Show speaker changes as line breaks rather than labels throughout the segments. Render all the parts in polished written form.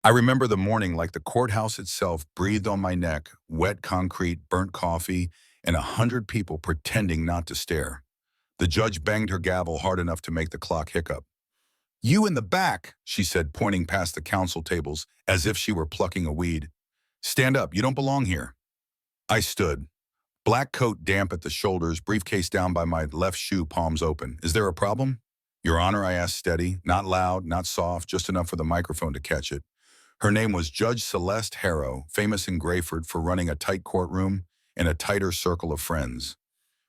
I remember the morning like the courthouse itself breathed on my neck, wet concrete, burnt coffee, and 100 people pretending not to stare. The judge banged her gavel hard enough to make the clock hiccup. "You in the back," she said, pointing past the counsel tables as if she were plucking a weed. "Stand up, you don't belong here." I stood. Black coat damp at the shoulders, briefcase down by my left shoe, palms open. "Is there a problem?" "Your Honor," I asked, steady, not loud, not soft, just enough for the microphone to catch it. Her name was Judge Celeste Harrow, famous in Grayford for running a tight courtroom and a tighter circle of friends.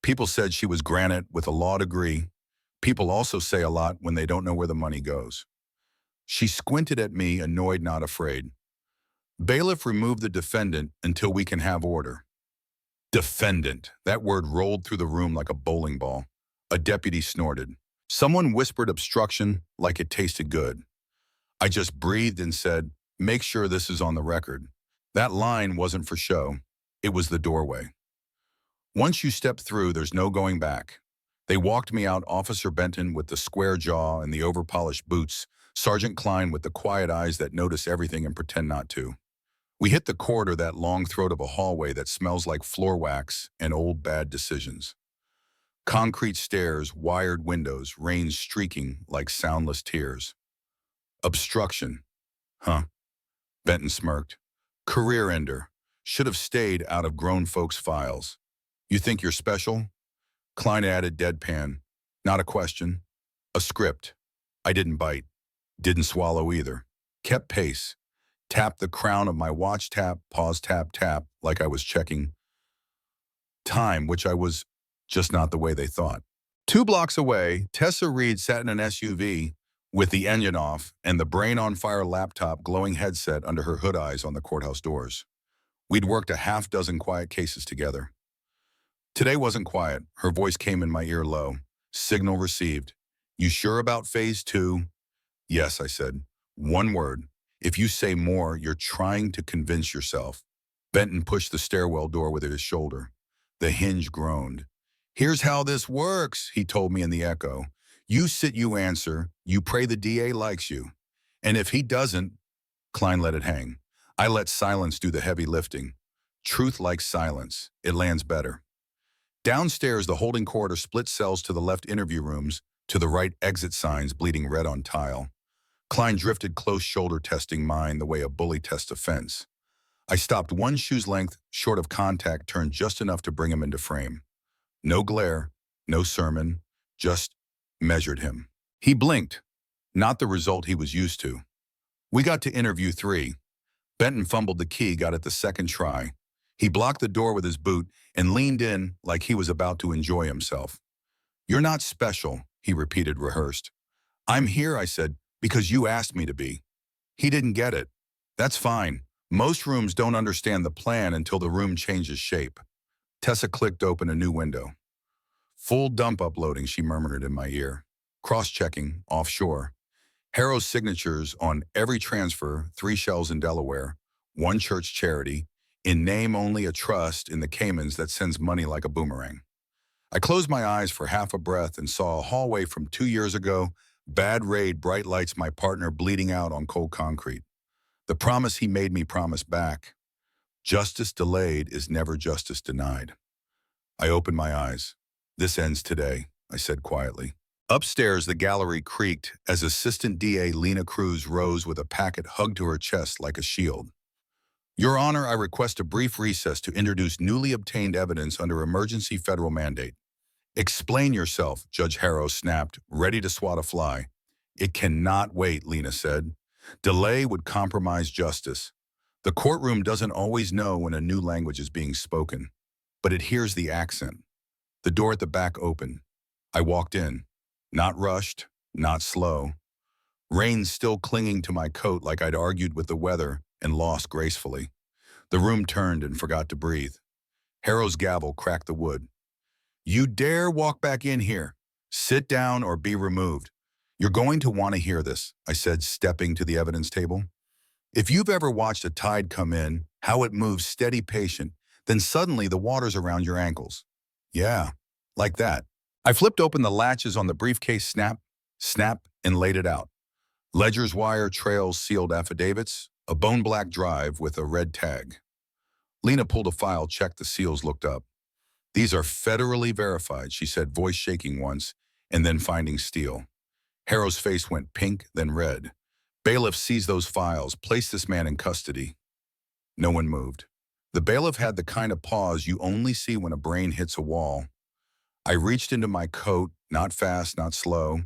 People said she was granite with a law degree. People also say a lot when they don't know where the money goes. She squinted at me, annoyed, not afraid. "Bailiff, remove the defendant until we can have order." Defendant. That word rolled through the room like a bowling ball. A deputy snorted. Someone whispered obstruction like it tasted good. I just breathed and said, "Make sure this is on the record." That line wasn't for show. It was the doorway. Once you step through, there's no going back. They walked me out, Officer Benton with the square jaw and the over-polished boots, Sergeant Klein with the quiet eyes that notice everything and pretend not to. We hit the corridor, that long throat of a hallway that smells like floor wax and old bad decisions. Concrete stairs, wired windows, rain streaking like soundless tears. Obstruction. Huh. Benton smirked. Career ender. Should have stayed out of grown folks' files. You think you're special? Klein added, deadpan. Not a question. A script. I didn't bite. Didn't swallow either. Kept pace. Tapped the crown of my watch, tap, pause, tap, tap, like I was checking time, which I was, just not the way they thought. 2 blocks away, Tessa Reed sat in an SUV with the engine off and the brain-on-fire laptop glowing headset under her hood eyes on the courthouse doors. We'd worked a half-dozen quiet cases together. Today wasn't quiet. Her voice came in my ear low. Signal received. "You sure about phase 2? "Yes," I said. "One word. If you say more, you're trying to convince yourself." Benton pushed the stairwell door with his shoulder. The hinge groaned. "Here's how this works," he told me in the echo. "You sit, you answer, you pray the DA likes you. And if he doesn't," Klein let it hang. I let silence do the heavy lifting. Truth likes silence. It lands better. Downstairs, the holding corridor split cells, to the left interview rooms, to the right exit signs bleeding red on tile. Klein drifted close, shoulder testing mine the way a bully tests a fence. I stopped one shoe's length short of contact, turned just enough to bring him into frame. No glare, no sermon, just measured him. He blinked, not the result he was used to. We got to interview 3. Benton fumbled the key, got it the second try. He blocked the door with his boot and leaned in like he was about to enjoy himself. "You're not special," he repeated, rehearsed. "I'm here," I said, "because you asked me to be." He didn't get it. That's fine. Most rooms don't understand the plan until the room changes shape. Tessa clicked open a new window. "Full dump uploading," she murmured in my ear. "Cross-checking, offshore. Harrow's signatures on every transfer, 3 shells in Delaware, 1 church charity, in name only a trust in the Caymans that sends money like a boomerang." I closed my eyes for half a breath and saw a hallway from 2 years ago, bad raid, bright lights, my partner bleeding out on cold concrete. The promise he made me promise back. Justice delayed is never justice denied. I opened my eyes. "This ends today," I said quietly. Upstairs, the gallery creaked as Assistant DA Lena Cruz rose with a packet hugged to her chest like a shield. "Your Honor, I request a brief recess to introduce newly obtained evidence under emergency federal mandate." "Explain yourself," Judge Harrow snapped, ready to swat a fly. "It cannot wait," Lena said. "Delay would compromise justice. The courtroom doesn't always know when a new language is being spoken, but it hears the accent." The door at the back opened. I walked in. Not rushed, not slow. Rain still clinging to my coat like I'd argued with the weather and lost gracefully. The room turned and forgot to breathe. Harrow's gavel cracked the wood. "You dare walk back in here. Sit down or be removed. You're going to want to hear this," I said, stepping to the evidence table. "If you've ever watched a tide come in, how it moves steady, patient, then suddenly the water's around your ankles. Yeah, like that." I flipped open the latches on the briefcase, snap, snap, and laid it out. Ledger's wire trails, sealed affidavits, A bone-black drive with a red tag. Lena pulled a file, checked the seals, looked up. "These are federally verified," she said, voice shaking once, and then finding steel. Harrow's face went pink, then red. "Bailiff seized those files. Place this man in custody." No one moved. The bailiff had the kind of pause you only see when a brain hits a wall. I reached into my coat, not fast, not slow,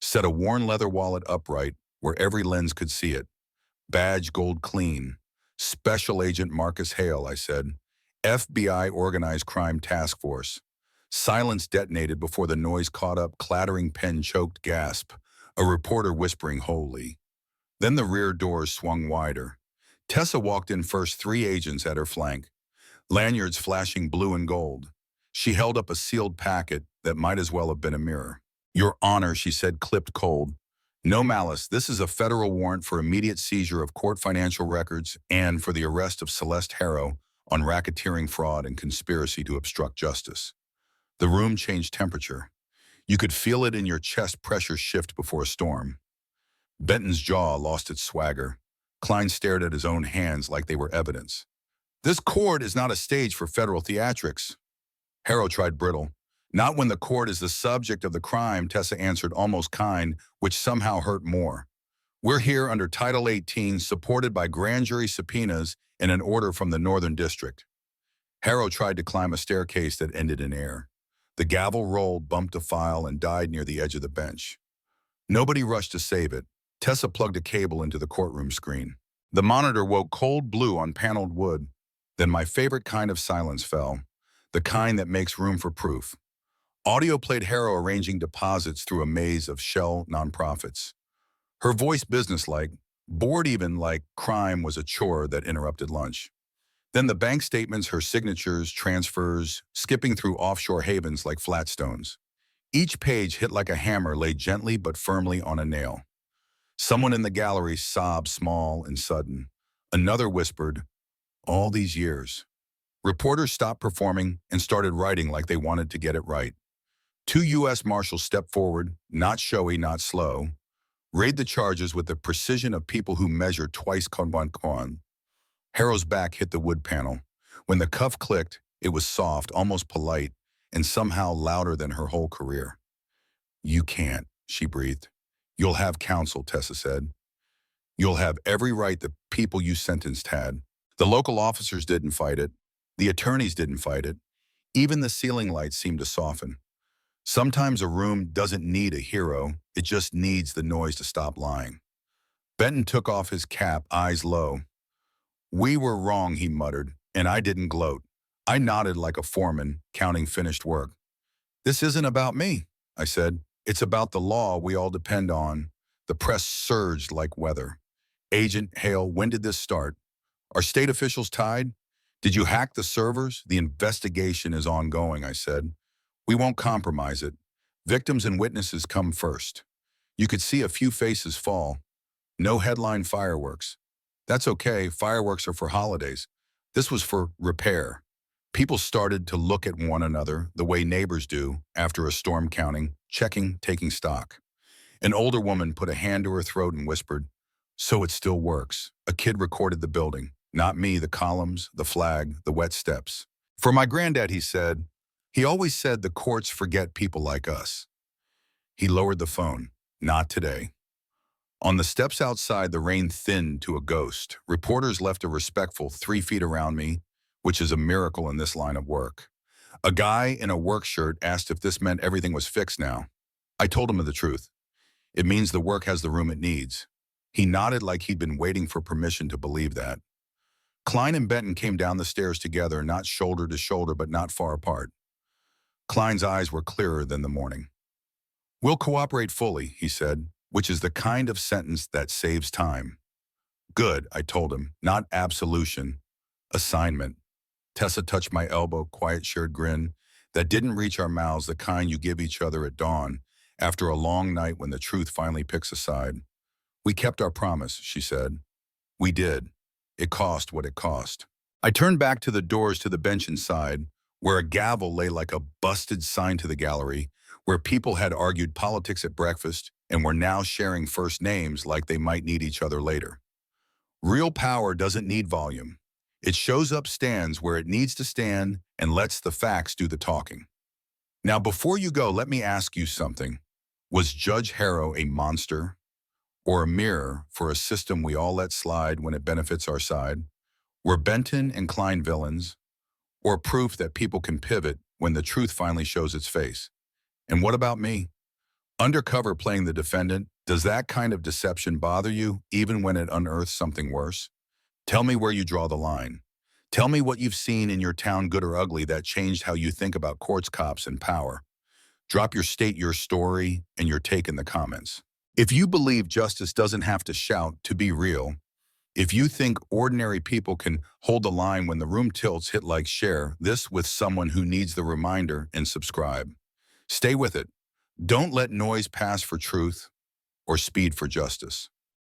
set a worn leather wallet upright where every lens could see it. "Badge gold clean. Special Agent Marcus Hale," I said. "FBI Organized Crime Task Force." Silence detonated before the noise caught up, clattering pen-choked gasp, a reporter whispering "Holy." Then the rear doors swung wider. Tessa walked in first, 3 agents at her flank, lanyards flashing blue and gold. She held up a sealed packet that might as well have been a mirror. "Your Honor," she said, clipped cold. "No malice. This is a federal warrant for immediate seizure of court financial records and for the arrest of Celeste Harrow on racketeering, fraud, and conspiracy to obstruct justice." The room changed temperature. You could feel it in your chest, pressure shift before a storm. Benton's jaw lost its swagger. Klein stared at his own hands like they were evidence. "This court is not a stage for federal theatrics." Harrow tried brittle. "Not when the court is the subject of the crime," Tessa answered, almost kind, which somehow hurt more. "We're here under Title 18, supported by grand jury subpoenas and an order from the Northern District." Harrow tried to climb a staircase that ended in air. The gavel rolled, bumped a file, and died near the edge of the bench. Nobody rushed to save it. Tessa plugged a cable into the courtroom screen. The monitor woke cold blue on paneled wood. Then my favorite kind of silence fell, the kind that makes room for proof. Audio played Harrow arranging deposits through a maze of shell nonprofits. Her voice businesslike, bored even, like crime was a chore that interrupted lunch. Then the bank statements, her signatures, transfers, skipping through offshore havens like flat stones. Each page hit like a hammer laid gently but firmly on a nail. Someone in the gallery sobbed, small and sudden. Another whispered, "All these years." Reporters stopped performing and started writing like they wanted to get it right. 2 U.S. Marshals stepped forward, not showy, not slow, read the charges with the precision of people who measure twice con. Harrow's back hit the wood panel. When the cuff clicked, it was soft, almost polite, and somehow louder than her whole career. "You can't," she breathed. "You'll have counsel," Tessa said. "You'll have every right the people you sentenced had." The local officers didn't fight it. The attorneys didn't fight it. Even the ceiling lights seemed to soften. Sometimes a room doesn't need a hero, it just needs the noise to stop lying. Benton took off his cap, eyes low. "We were wrong," he muttered, and I didn't gloat. I nodded like a foreman, counting finished work. "This isn't about me," I said. "It's about the law we all depend on." The press surged like weather. "Agent Hale, when did this start? Are state officials tied? Did you hack the servers?" "The investigation is ongoing," I said. "We won't compromise it. Victims and witnesses come first." You could see a few faces fall. No headline fireworks. That's okay, fireworks are for holidays. This was for repair. People started to look at one another the way neighbors do after a storm, counting, checking, taking stock. An older woman put a hand to her throat and whispered, "So it still works." A kid recorded the building. Not me, the columns, the flag, the wet steps. "For my granddad," he said. "He always said the courts forget people like us." He lowered the phone. "Not today." On the steps outside, the rain thinned to a ghost. Reporters left a respectful 3 feet around me, which is a miracle in this line of work. A guy in a work shirt asked if this meant everything was fixed now. I told him the truth. It means the work has the room it needs. He nodded like he'd been waiting for permission to believe that. Klein and Benton came down the stairs together, not shoulder to shoulder, but not far apart. Klein's eyes were clearer than the morning. "We'll cooperate fully," he said, which is the kind of sentence that saves time. "Good," I told him, "not absolution, assignment." Tessa touched my elbow, quiet, shared grin that didn't reach our mouths, the kind you give each other at dawn, after a long night when the truth finally picks a side. "We kept our promise," she said. "We did. It cost what it cost." I turned back to the doors to the bench inside, where a gavel lay like a busted sign to the gallery, where people had argued politics at breakfast and were now sharing first names like they might need each other later. Real power doesn't need volume. It shows up, stands where it needs to stand, and lets the facts do the talking. Now, before you go, let me ask you something. Was Judge Harrow a monster or a mirror for a system we all let slide when it benefits our side? Were Benton and Klein villains, or proof that people can pivot when the truth finally shows its face? And what about me? Undercover playing the defendant, does that kind of deception bother you, even when it unearths something worse? Tell me where you draw the line. Tell me what you've seen in your town, good or ugly, that changed how you think about courts, cops, and power. Drop your state, your story, and your take in the comments. If you believe justice doesn't have to shout to be real, if you think ordinary people can hold the line when the room tilts, hit like, share this with someone who needs the reminder, and subscribe. Stay with it. Don't let noise pass for truth or speed for justice.